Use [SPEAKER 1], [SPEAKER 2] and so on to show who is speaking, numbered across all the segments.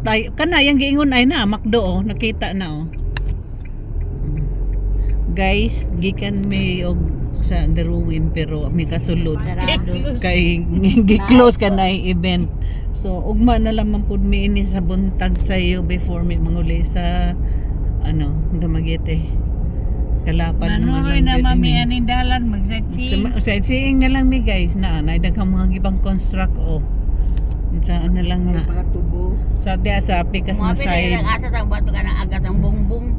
[SPEAKER 1] Tay kana yang giingon ay na makdo oh, nakita na oh. Guys, gikan mi og sa Deruin pero may kasulod kay gi-close ka na event. So ugma na lang man pud mi ini sa buntag sayo before mi manguli sa ano, Dumaguete. Kalapan
[SPEAKER 2] naman lang na mami aning dalan mag-sightseeing.
[SPEAKER 1] Sightseeing na lang mi guys na daghang mga gibang construct oh. Sa na lang na.
[SPEAKER 3] Mga tubo.
[SPEAKER 1] Sa dia sa pikas
[SPEAKER 2] Mga
[SPEAKER 1] masay.
[SPEAKER 2] pinay lang asa tang bato ka ng agat ang bongbong.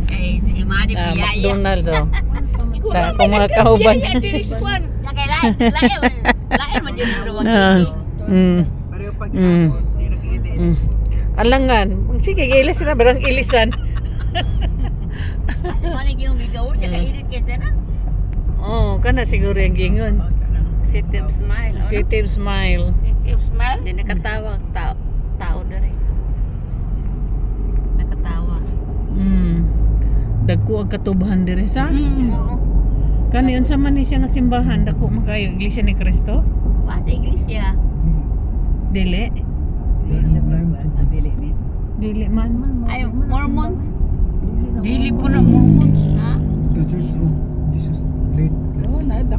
[SPEAKER 2] Kay si Imadi piyaya.
[SPEAKER 1] McDonald oh. Kung mga kauban.
[SPEAKER 2] Lain man yun pero
[SPEAKER 3] Pareho pag hapon, di nag-ilis.
[SPEAKER 1] Alangan, sige ilis na barang ilisan.
[SPEAKER 2] Manig yung ligaw niya kailit kay sana.
[SPEAKER 1] Oh, kana siguro yung gingon.
[SPEAKER 2] City of Smile.
[SPEAKER 1] City of Smile.
[SPEAKER 2] City of Smile. Di nakatawa tao dere. Nakatawa.
[SPEAKER 1] Dagko ang katubahan diri sa. Kani unsa man ni siya nga simbahan dako makayo Iglesia ni Cristo?
[SPEAKER 2] Basta iglesia.
[SPEAKER 1] Dili. Dili man.
[SPEAKER 2] Ay, Mormons. Dili po na Mormons. Ha?
[SPEAKER 4] The Church of Jesus late.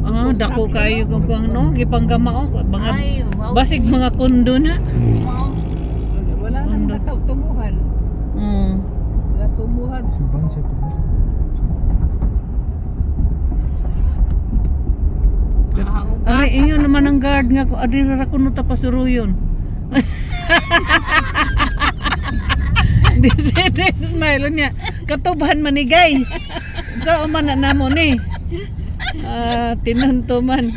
[SPEAKER 1] Ah, dako kayo kung ano, gipanggama ko mga
[SPEAKER 2] Ay, wow.
[SPEAKER 1] basig mga kondo na.
[SPEAKER 2] Wow.
[SPEAKER 3] Wala nang tumuhan. Wala tumuhan.
[SPEAKER 4] Simbahan siya po.
[SPEAKER 1] Ari inyo naman ang guard nga ko adi ra kuno ta pasuruyon. Di City of Smile niya. Katubahan man ni guys. So man na namo ni. Tinanto man.